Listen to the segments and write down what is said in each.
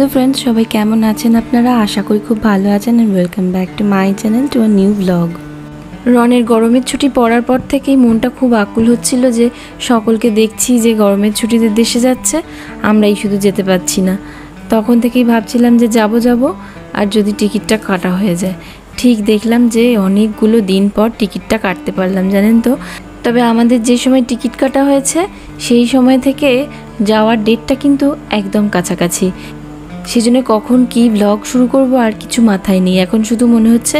Hello friends सबाई केमन आছেন আপনারা आशा करी खूब भालो आছেন and welcome back to my channel to a new blog. রনের গরমের ছুটি পড়ার পর থেকেই মনটা খুব আকুল হচ্ছিল যে সকলকে দেখছি যে গরমের ছুটিতে দেশে যাচ্ছে, আমরাই শুধু যেতে পারছি না। তখন থেকেই ভাবছিলাম যে যাব আর যদি টিকিটটা কাটা হয়ে যায়। ঠিক দেখলাম যে অনেকগুলো দিন পর টিকিটটা কাটতে পারলাম জানেন তো। তবে আমাদের যে সময় টিকিট কাটা হয়েছে সেই সময় থেকে যাওয়ার ডেটটা কিন্তু একদম কাছাকাছি। সেজন্য কখন কি ব্লগ শুরু করব আর কিছু মাথায় নেই। এখন শুধু মনে হচ্ছে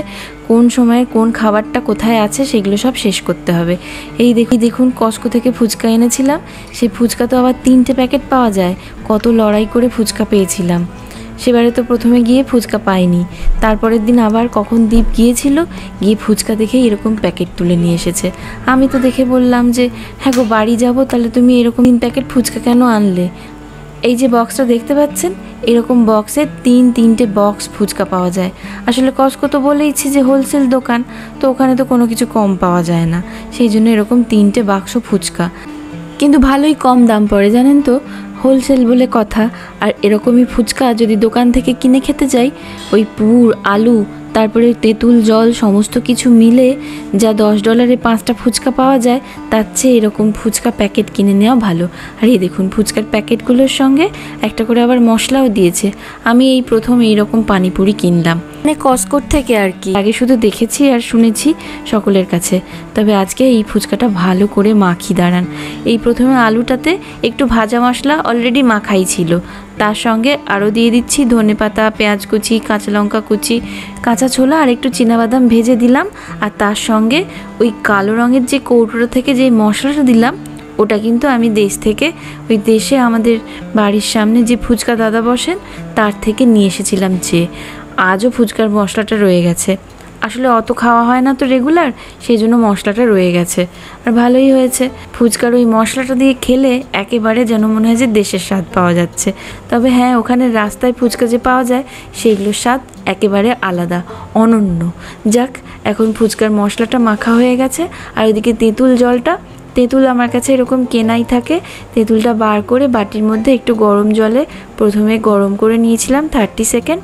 কোন সময়ে কোন খাবারটা কোথায় আছে সেগুলো সব শেষ করতে হবে। এই দেখুন কস্কো থেকে ফুচকা এনেছিলাম, সেই ফুচকা তো আবার 3টে প্যাকেট পাওয়া যায়। কত লড়াই করে ফুচকা পেয়েছিলাম। সেবারে তো প্রথমে গিয়ে ফুচকা পাইনি, তারপরের দিন আবার কখন দীপ গিয়েছিল, গিয়ে ফুচকা দেখে এরকম প্যাকেট তুলে নিয়ে এসেছে। আমি তো দেখে বললাম যে হ্যাঁ গো বাড়ি যাব, তাহলে তুমি এরকম 3 প্যাকেট ফুচকা কেন আনলে? এই যে বক্সটা দেখতে পাচ্ছেন, এরকম বক্সে 3টে বক্স ফুচকা পাওয়া যায়। আসলে কস্কো তো বলেইছি যে হোলসেল দোকান, তো ওখানে তো কোনো কিছু কম পাওয়া যায় না, সেই জন্য এরকম 3টে বাক্স ফুচকা। কিন্তু ভালোই কম দাম পড়ে জানেন তো, হোলসেল বলে কথা। আর এরকমই ফুচকা যদি দোকান থেকে কিনে খেতে যাই, ওই পুর আলু তারপরে তেঁতুল জল সমস্ত কিছু মিলে যা $10 5টা ফুচকা পাওয়া যায়, তার চেয়ে এরকম ফুচকা প্যাকেট কিনে নেওয়া ভালো। আর এই দেখুন ফুচকার প্যাকেটগুলোর সঙ্গে একটা করে আবার মশলাও দিয়েছে। আমি এই প্রথম এইরকম পানিপুরি কিনলাম, মানে কস্কোর থেকে আর কি। আগে শুধু দেখেছি আর শুনেছি সকলের কাছে, তবে আজকে এই ফুচকাটা ভালো করে মাখি দাঁড়ান। এই প্রথমে আলুটাতে একটু ভাজা মশলা অলরেডি মাখাই ছিল, তার সঙ্গে আরও দিয়ে দিচ্ছি ধনেপাতা, পেঁয়াজ কুচি, কাঁচা লঙ্কা কুচি, কাঁচা ছোলা আর একটু চিনাবাদাম ভেজে দিলাম। আর তার সঙ্গে ওই কালো রঙের যে কৌটোটা থেকে যে মশলাটা দিলাম, ওটা কিন্তু আমি দেশ থেকে, ওই দেশে আমাদের বাড়ির সামনে যে ফুচকা দাদা বসেন তার থেকে নিয়ে এসেছিলাম। যে আজও ফুচকার মশলাটা রয়ে গেছে। আসলে অত খাওয়া হয় না তো রেগুলার, সেই জন্য মশলাটা রয়ে গেছে। আর ভালোই হয়েছে, ফুচকার ওই মশলাটা দিয়ে খেলে একেবারে যেন মনে হয় যে দেশের স্বাদ পাওয়া যাচ্ছে। তবে হ্যাঁ, ওখানে রাস্তায় ফুচকা যে পাওয়া যায় সেইগুলোর স্বাদ একেবারে আলাদা, অনন্য। যাক, এখন ফুচকার মশলাটা মাখা হয়ে গেছে। আর ওইদিকে তেঁতুল আমার কাছে এরকম কেনাই থাকে। তেঁতুলটা বার করে বাটির মধ্যে একটু গরম জলে প্রথমে গরম করে নিয়েছিলাম 30 সেকেন্ড।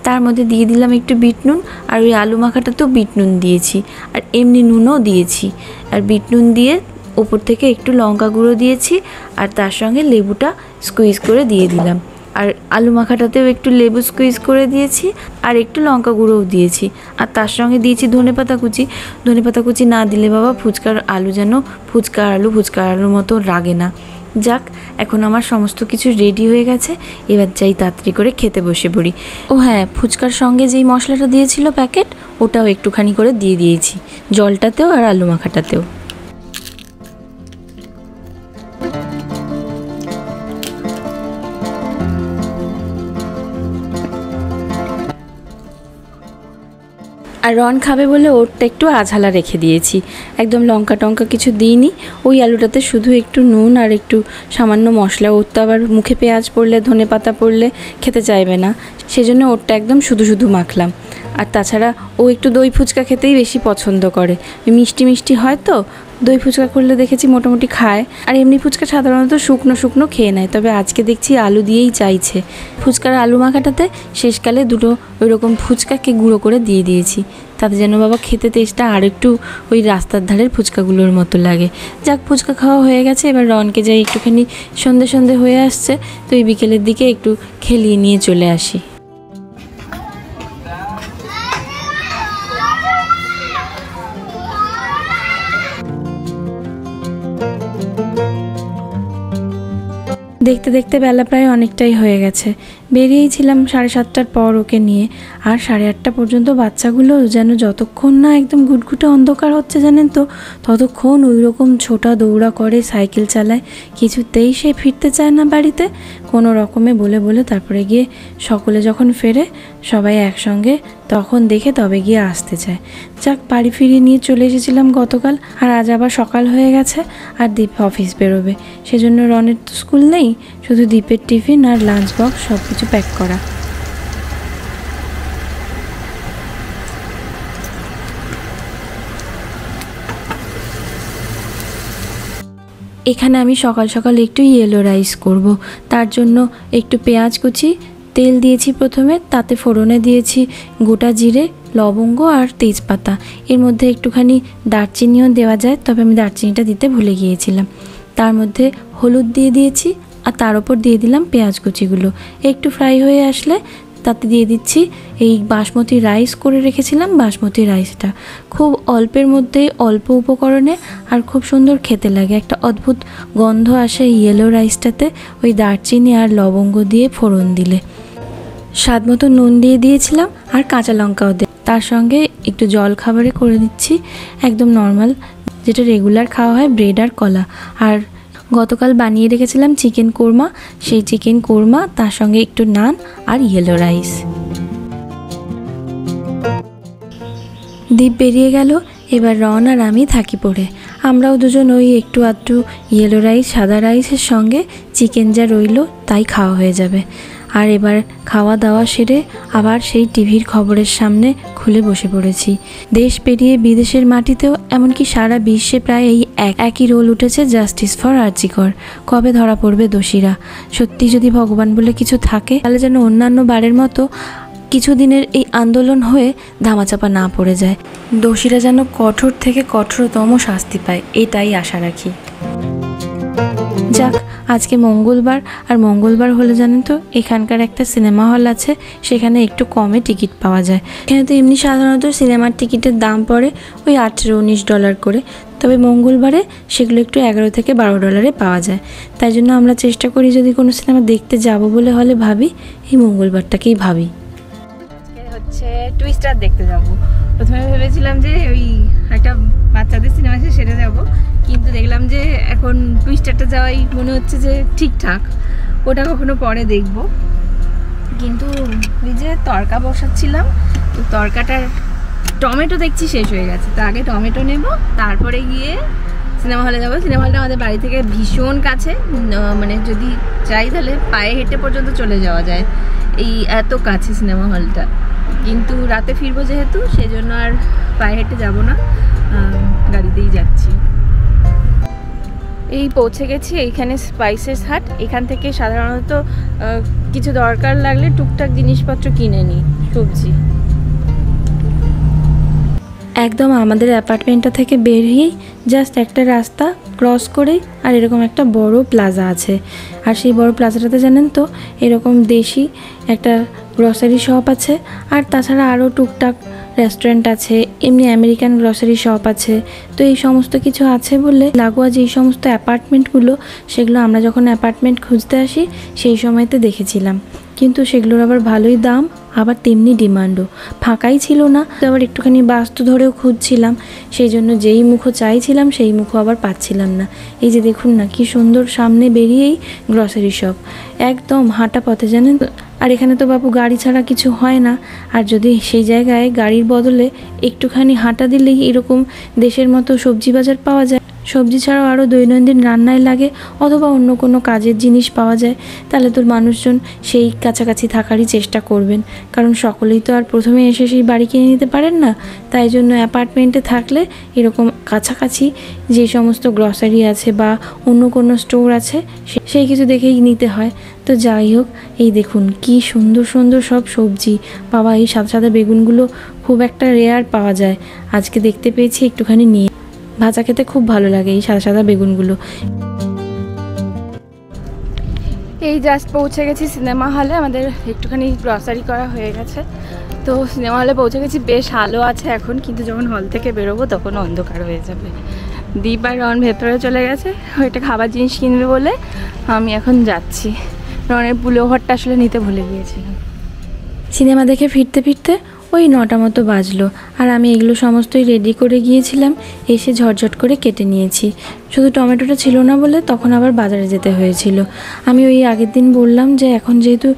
তার মধ্যে দিয়ে দিলাম একটু বিট নুন, আর ওই আলু মাখাটাতেও বিট নুন দিয়েছি, আর এমনি নুনও দিয়েছি। আর বিট নুন দিয়ে ওপর থেকে একটু লঙ্কা গুঁড়ো দিয়েছি, আর তার সঙ্গে লেবুটা স্কুইজ করে দিয়ে দিলাম। আর আলু মাখাটাতেও একটু লেবু স্কুইজ করে দিয়েছি, আর একটু লঙ্কা গুঁড়োও দিয়েছি। আর তার সঙ্গে দিয়েছি ধনেপাতা কুচি না দিলে বাবা ফুচকার আলু যেন ফুচকার আলুর মতো লাগে না। যাক, এখন আমার সমস্ত কিছু রেডি হয়ে গেছে, এবার যাই তাড়াতাড়ি করে খেতে বসে পড়ি। ও হ্যাঁ, ফুচকার সঙ্গে যেই মশলাটা দিয়েছিল প্যাকেট, ওটাও একটুখানি করে দিয়ে দিয়েছি, জলটাতেও আর আলু মাখাটাতেও। আর রন খাবে বলে ওরটা একটু আঝালা রেখে দিয়েছি, একদম লঙ্কা টঙ্কা কিছু দিইনি। ওই আলুটাতে শুধু একটু নুন আর একটু সামান্য মশলা। ওর তো আবার মুখে পেঁয়াজ পড়লে ধনেপাতা পড়লে খেতে চাইবে না, সেজন্য ওরটা একদম শুধু মাখলাম। আর তাছাড়া ও একটু দই ফুচকা খেতেই বেশি পছন্দ করে, মিষ্টি হয় তো। দই ফুচকা করলে দেখেছি মোটামুটি খায়, আর এমনি ফুচকা সাধারণত শুকনো খেয়ে নেয়। তবে আজকে দেখছি আলু দিয়েই চাইছে। ফুচকার আলু মাখাটাতে শেষকালে 2টো ওইরকম ফুচকাকে গুঁড়ো করে দিয়ে দিয়েছি, তাতে যেন বাবা খেতে টেস্টটা আর একটু ওই রাস্তার ধারের ফুচকাগুলোর মতো লাগে। যাক, ফুচকা খাওয়া হয়ে গেছে, এবার রনকে যাই একটুখানি সন্ধে হয়ে আসছে, তো এই বিকেলের দিকে একটু খেলিয়ে নিয়ে চলে আসি। দেখতে দেখতে বেলা প্রায় অনেকটাই হয়ে গেছে। বেরিয়েছিলাম 7:30টার পর ওকে নিয়ে, আর 8:30টা পর্যন্ত বাচ্চাগুলো যেন যতক্ষণ না একদম ঘুটঘুটে অন্ধকার হচ্ছে জানেন তো, ততক্ষণ ওই রকম ছোটা দৌড়া করে, সাইকেল চালায়, কিছুতেই সে ফিরতে চায় না বাড়িতে। কোনো রকমে বলে তারপরে গিয়ে সকলে যখন ফেরে সবাই একসঙ্গে, তখন দেখে তবে গিয়ে আসতে চায়। যাক, বাড়ি ফিরিয়ে নিয়ে চলে এসেছিলাম গতকাল, আর আজ আবার সকাল হয়ে গেছে, আর দীপ অফিস বেরোবে। সেজন্য রনের তো স্কুল নেই, শুধু দীপের টিফিন আর লাঞ্চ বক্স সব কিছু প্যাক করা। এখানে আমি সকাল সকাল একটু ইয়েলো রাইস করব, তার জন্য একটু পেঁয়াজ কুচি, তেল দিয়েছি প্রথমে, তাতে ফোড়নে দিয়েছি গোটা জিরে, লবঙ্গ আর তেজপাতা। এর মধ্যে একটুখানি দারচিনিও দেওয়া যায়, তবে আমি দারচিনিটা দিতে ভুলে গিয়েছিলাম। তার মধ্যে হলুদ দিয়ে দিয়েছি আর তার উপর দিয়ে দিলাম পেঁয়াজ কুচিগুলো। একটু ফ্রাই হয়ে আসলে তাতে দিয়ে দিচ্ছি এই বাসমতি রাইস করে রেখেছিলাম, বাসমতি রাইসটা। খুব অল্পের মধ্যে অল্প উপকরণে আর খুব সুন্দর খেতে লাগে, একটা অদ্ভুত গন্ধ আসে ইয়েলো রাইসটাতে ওই দারচিনি আর লবঙ্গ দিয়ে ফোড়ন দিলে। স্বাদ মতো নুন দিয়ে দিয়েছিলাম আর কাঁচা লঙ্কাও দিয়ে, তার সঙ্গে একটু জল খাবারে করে দিচ্ছি, একদম নর্মাল যেটা রেগুলার খাওয়া হয়, ব্রেড আর কলা। আর গতকাল বানিয়ে রেখেছিলাম চিকেন কোরমা, সেই চিকেন কোরমা, তার সঙ্গে একটু নান আর ইয়েলো রাইস। দীপ বেরিয়ে গেল, এবার রন আর আমি থাকি পড়ে। আমরাও দুজন ওই একটু আধটু ইয়েলো রাইস, সাদা রাইসের সঙ্গে চিকেন যা রইল তাই খাওয়া হয়ে যাবে। আর এবার খাওয়া দাওয়া সেরে আবার সেই টিভির খবরের সামনে খুলে বসে পড়েছি। দেশ পেরিয়ে বিদেশের মাটিতেও, এমনকি সারা বিশ্বে প্রায় এই একই রোল উঠেছে, জাস্টিস ফর আরজি কর। কবে ধরা পড়বে দোষীরা? সত্যি যদি ভগবান বলে কিছু থাকে, তাহলে যেন অন্যান্য বারের মতো কিছুদিনের এই আন্দোলন হয়ে ধামাচাপা না পড়ে যায়, দোষীরা যেন কঠোর থেকে কঠোরতম শাস্তি পায়, এটাই আশা রাখি। যাক, আজকে মঙ্গলবার, আর মঙ্গলবার হলে জানেন তো এখানকার একটা সিনেমা হল আছে, সেখানে একটু কমে টিকিট পাওয়া যায়। এখানে তো এমনি সাধারণত সিনেমার টিকিটের দাম পড়ে ওই $18-19 করে, তবে মঙ্গলবারে সেগুলো একটু $11 থেকে $12 পাওয়া যায়। তাই জন্য আমরা চেষ্টা করি যদি কোনো সিনেমা দেখতে যাব বলে হলে ভাবি এই মঙ্গলবারটাকেই ভাবি। হচ্ছে টুইস্টার দেখতে যাব। প্রথমে ভেবেছিলাম যে ওই একটা বাচ্চাদের সিনেমা আছে সেটা যাব, কিন্তু দেখলাম যে এখন টুইস্টারটা যাওয়াই মনে হচ্ছে যে ঠিকঠাক, ওটা কখনো পরে দেখব। কিন্তু ওই যে তরকা বসাচ্ছিলাম, তো তরকাটার টমেটো দেখছি শেষ হয়ে গেছে, তো আগে টমেটো নেব, তারপরে গিয়ে সিনেমা হলে যাবো। সিনেমা হলটা আমাদের বাড়ি থেকে ভীষণ কাছে, মানে যদি চাই তাহলে পায়ে হেঁটে পর্যন্ত চলে যাওয়া যায়, এই এত কাছে সিনেমা হলটা। কিন্তু রাতে ফিরবো যেহেতু, সেই জন্য আর পায়ে হেঁটে যাবো না, গাড়িতেই যাচ্ছি। এই পৌঁছে গেছি এইখানে স্পাইসেস হাট। এখান থেকে সাধারণত কিছু দরকার লাগলে টুকটাক জিনিসপত্র কিনে নিই, সবজি। একদম আমাদের অ্যাপার্টমেন্টটা থেকে বেরিয়েই জাস্ট একটা রাস্তা ক্রস করেই আর এরকম একটা বড় প্লাজা আছে। আর সেই বড় প্লাজাটাতে জানেন তো এরকম দেশি একটা গ্রসারি শপ আছে, আর তাছাড়া আরও টুকটাক রেস্টুরেন্ট আছে, এমনি আমেরিকান গ্রসারি শপ আছে। তো এই সমস্ত কিছু আছে বলে লাগোয়া যে এই সমস্ত অ্যাপার্টমেন্টগুলো, সেগুলো আমরা যখন অ্যাপার্টমেন্ট খুঁজতে আসি সেই সময়তে দেখেছিলাম, কিন্তু সেগুলোর আবার ভালোই দাম, আবার তেমনি ডিমান্ডও। ফাঁকাই ছিল না, আবার একটুখানি বাস্তু ধরেও খুঁজছিলাম, সেই জন্য যেই মুখো চাইছিলাম সেই মুখো আবার পাচ্ছিলাম না। এই যে দেখুন না কি সুন্দর, সামনে বেরিয়েই গ্রসারি শপ, একদম হাঁটা পথে জানেন। আর এখানে তো বাবু গাড়ি ছাড়া কিছু হয় না, আর যদি সেই জায়গায় গাড়ির বদলে একটুখানি হাঁটা দিলেই এরকম দেশের মতো সবজি বাজার পাওয়া যায়, সবজি ছাড়াও আরও দৈনন্দিন রান্নায় লাগে অথবা অন্য কোনো কাজের জিনিস পাওয়া যায়, তাহলে তো মানুষজন সেই কাছাকাছি থাকারই চেষ্টা করবেন, কারণ সকলেই তো আর প্রথমে এসে সেই বাড়ি কিনে নিতে পারেন না। তাই জন্য অ্যাপার্টমেন্টে থাকলে এরকম কাছাকাছি যে সমস্ত গ্রসারি আছে বা অন্য কোনো স্টোর আছে সেই কিছু দেখেই নিতে হয়। তো যাই হোক, এই দেখুন কি সুন্দর সুন্দর সব সবজি। বাবা, এই সাদা সাদা বেগুনগুলো খুব একটা রেয়ার পাওয়া যায়, আজকে দেখতে পেয়েছি, একটুখানি নিয়ে ভাজা খেতে খুব ভালো লাগে এই সাদা সাদা বেগুনগুলো। এই জাস্ট পৌঁছে গেছি সিনেমা হলে, আমাদের একটুখানি গ্রসারি করা হয়ে গেছে। তো সিনেমা হলে পৌঁছে গেছি, বেশ আলো আছে এখন, কিন্তু যখন হল থেকে বেরোবো তখন অন্ধকার হয়ে যাবে। দীপ আর রন ভেতরে চলে গেছে ওইটা খাবার জিনিস কিনবে বলে, আমি এখন যাচ্ছি। রনের পুলোভারটা আসলে নিতে ভুলে গিয়েছিলাম। সিনেমা দেখে ফিরতে ফিরতে ওই 9টা মতো বাজলো, আর আমি এগুলো সমস্তই রেডি করে গিয়েছিলাম, এসে ঝটঝট করে কেটে নিয়েছি। শুধু টমেটোটা ছিল না বলে তখন আবার বাজারে যেতে হয়েছিল। আমি ওই আগের দিন বললাম যে এখন যেহেতু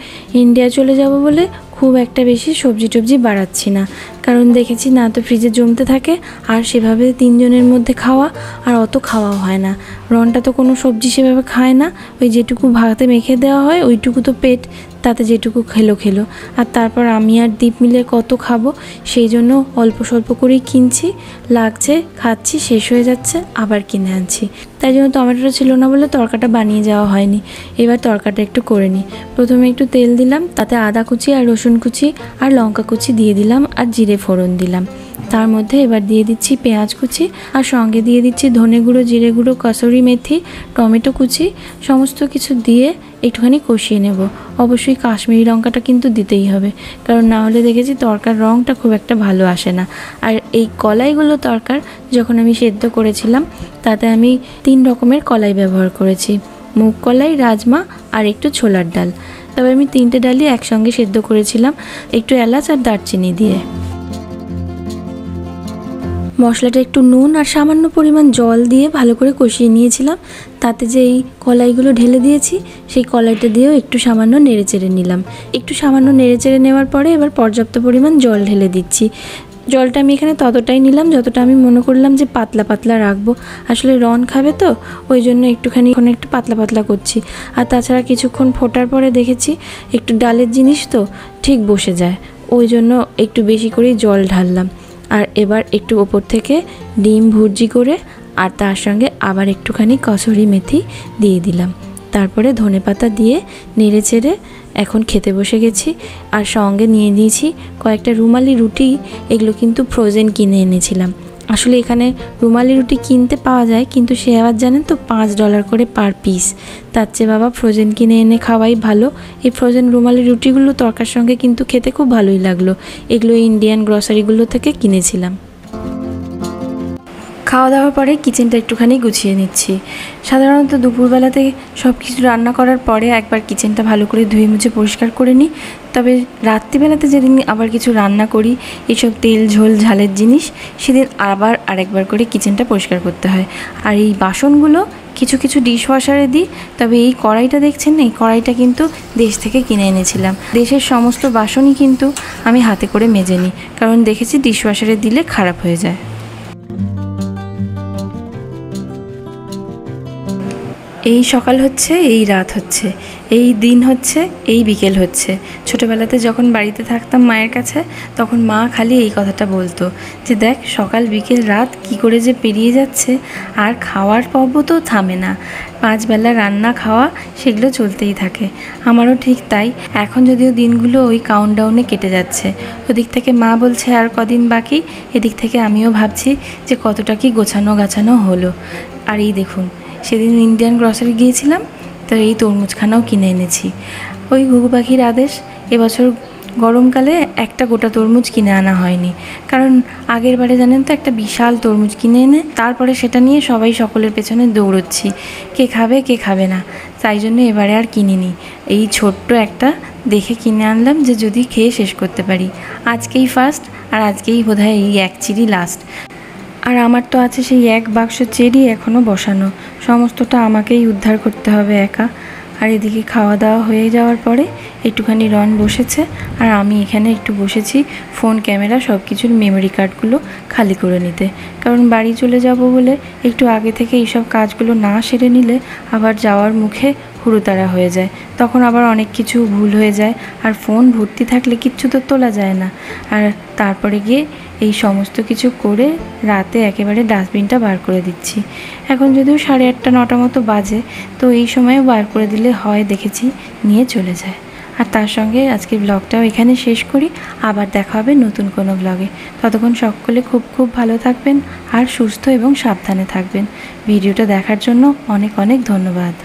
ইন্ডিয়া চলে যাব বলে খুব একটা বেশি সবজি টবজি বাড়াচ্ছি না, কারণ দেখেছি না তো ফ্রিজে জমতে থাকে, আর সেভাবে 3 জনের মধ্যে খাওয়া আর অত খাওয়াও হয় না। রনটা তো কোনো সবজি সেভাবে খায় না, ওই যেটুকু ভাতে মেখে দেওয়া হয় ওইটুকু তো পেট, তাতে যেটুকু খেলো খেলো। আর তারপর আমি আর দীপ মিলে কত খাবো, সেই জন্য অল্প স্বল্প করেই কিনছি, লাগছে, খাচ্ছি, শেষ হয়ে যাচ্ছে, আবার কিনে আনছি। তাই জন্য টমেটোটা ছিল না বলে তরকাটা বানিয়ে যাওয়া হয়নি। এবার তরকাটা একটু করে নিই। প্রথমে একটু তেল দিলাম, তাতে আদা কুচি আর রসুন কুচি আর লঙ্কা কুচি দিয়ে দিলাম আর জিরে ফোড়ন দিলাম। তার মধ্যে এবার দিয়ে দিচ্ছি পেঁয়াজ কুচি আর সঙ্গে দিয়ে দিচ্ছি ধনে গুঁড়ো, জিরে গুঁড়ো, কসুরি মেথি, টমেটো কুচি, সমস্ত কিছু দিয়ে একটুখানি কষিয়ে নেব। অবশ্যই কাশ্মীরি লঙ্কাটা কিন্তু দিতেই হবে, কারণ না হলে দেখেছি তরকার রঙটা খুব একটা ভালো আসে না। আর এই কলাইগুলো তরকার যখন আমি সেদ্ধ করেছিলাম তাতে আমি 3 রকমের কলাই ব্যবহার করেছি, মুগ কলাই, রাজমা আর একটু ছোলার ডাল। তবে আমি 3টে ডালই একসঙ্গে সেদ্ধ করেছিলাম, একটু এলাচ আর দারচিনি দিয়ে। মশলাটা একটু নুন আর সামান্য পরিমাণ জল দিয়ে ভালো করে কষিয়ে নিয়েছিলাম। তাতে যে এই কলাইগুলো ঢেলে দিয়েছি, সেই কলাইটা দিয়েও একটু সামান্য নেড়েচেড়ে নিলাম। একটু সামান্য নেড়েচেড়ে নেওয়ার পরে এবার পর্যাপ্ত পরিমাণ জল ঢেলে দিচ্ছি। জলটা আমি এখানে ততটাই নিলাম যতটা আমি মনে করলাম যে পাতলা পাতলা রাখবো। আসলে রন খাবে তো, ওই জন্য একটুখানি একটু পাতলা পাতলা করছি। আর তাছাড়া কিছুক্ষণ ফোটার পরে দেখেছি একটু ডালের জিনিস তো ঠিক বসে যায়, ওই জন্য একটু বেশি করেই জল ঢাললাম। আর এবার একটু ওপর থেকে ডিম ভুর্জি করে আর তার সঙ্গে আবার একটুখানি কসুরি মেথি দিয়ে দিলাম। তারপরে ধনেপাতা দিয়ে নেড়ে চেড়ে এখন খেতে বসে গেছি। আর সঙ্গে নিয়ে নিয়েছি কয়েকটা রুমালি রুটি, এগুলো কিন্তু ফ্রোজেন কিনে এনেছিলাম। আসলে এখানে রুমালি রুটি কিনতে পাওয়া যায়, কিন্তু সে আবার জানেন তো $5 করে পার পিস। তার চেয়ে বাবা ফ্রোজেন কিনে এনে খাওয়াই ভালো। এই ফ্রোজেন রুমালি রুটিগুলো তরকার সঙ্গে কিন্তু খেতে খুব ভালোই লাগলো। এগুলো ইন্ডিয়ান গ্রসারিগুলো থেকে কিনেছিলাম। খাওয়া দাওয়ার পরে কিচেনটা একটুখানি গুছিয়ে নিচ্ছি। সাধারণত দুপুরবেলাতে সব কিছু রান্না করার পরে একবার কিচেনটা ভালো করে ধুয়ে মুছে পরিষ্কার করে নিই। তবে রাত্রিবেলাতে যেদিন আবার কিছু রান্না করি, এইসব তেল ঝোল ঝালের জিনিস, সেদিন আবার আরেকবার করে কিচেনটা পরিষ্কার করতে হয়। আর এই বাসনগুলো কিছু কিছু ডিশওয়াশারে দিই। তবে এই কড়াইটা দেখছেন না, এই কড়াইটা কিন্তু দেশ থেকে কিনে এনেছিলাম। দেশের সমস্ত বাসনই কিন্তু আমি হাতে করে মেজে নিই, কারণ দেখেছি ডিশওয়াশারে দিলে খারাপ হয়ে যায়। এই সকাল হচ্ছে, এই রাত হচ্ছে, এই দিন হচ্ছে, এই বিকেল হচ্ছে। ছোটোবেলাতে যখন বাড়িতে থাকতাম মায়ের কাছে, তখন মা খালি এই কথাটা বলতো যে দেখ সকাল বিকেল রাত কি করে যে পেরিয়ে যাচ্ছে, আর খাওয়ার পর্ব তো থামে না। 5 বেলা রান্না খাওয়া সেগুলো চলতেই থাকে। আমারও ঠিক তাই। এখন যদিও দিনগুলো ওই কাউন্টডাউনে কেটে যাচ্ছে। ওদিক থেকে মা বলছে আর কদিন বাকি, এদিক থেকে আমিও ভাবছি যে কতটা কি গোছানো গাছানো হলো। আর এই দেখুন, সেদিন ইন্ডিয়ান গ্রসারি গিয়েছিলাম, তো এই তরমুজখানাও কিনে এনেছি। ওই ঘুঘু পাখির আদেশ, এবছর গরমকালে একটা গোটা তরমুজ কিনে আনা হয়নি, কারণ আগের বারে জানেন তো একটা বিশাল তরমুজ কিনে এনে তারপরে সেটা নিয়ে সবাই সকলের পেছনে দৌড়চ্ছি, কে খাবে কে খাবে না। তাই জন্য এবারে আর কিনিনি। এই ছোট্ট একটা দেখে কিনে আনলাম যে যদি খেয়ে শেষ করতে পারি। আজকেই ফার্স্ট, আর আজকেই বোধহয় এই এক চিরি লাস্ট। আর আমার তো আছে সেই 1 বাক্স চেরি এখনও বসানো, সমস্তটা আমাকেই উদ্ধার করতে হবে একা। আর এদিকে খাওয়া দাওয়া হয়ে যাওয়ার পরে একটুখানি রন বসেছে, আর আমি এখানে একটু বসেছি ফোন, ক্যামেরা সব কিছুর মেমোরি কার্ডগুলো খালি করে নিতে। কারণ বাড়ি চলে যাব বলে একটু আগে থেকে এইসব কাজগুলো না সেরে নিলে আবার যাওয়ার মুখে হুড়োতাড়া হয়ে যায়, তখন আবার অনেক কিছু ভুল হয়ে যায়। আর ফোন ভর্তি থাকলে কিচ্ছু তো তোলা যায় না। আর তারপরে গিয়ে এই সমস্ত কিছু করে রাতে একেবারে ডাস্টবিনটা বার করে দিচ্ছি। এখন যদিও 8:30 9টা মতো বাজে, তো এই সময় বার করে দিলে হয় দেখেছি নিয়ে চলে যায়। আর তার সঙ্গে আজকের ব্লগটাও এখানে শেষ করি। আবার দেখা হবে নতুন কোনো ব্লগে। ততক্ষণ সকলে খুব খুব ভালো থাকবেন আর সুস্থ এবং সাবধানে থাকবেন। ভিডিওটা দেখার জন্য অনেক অনেক ধন্যবাদ।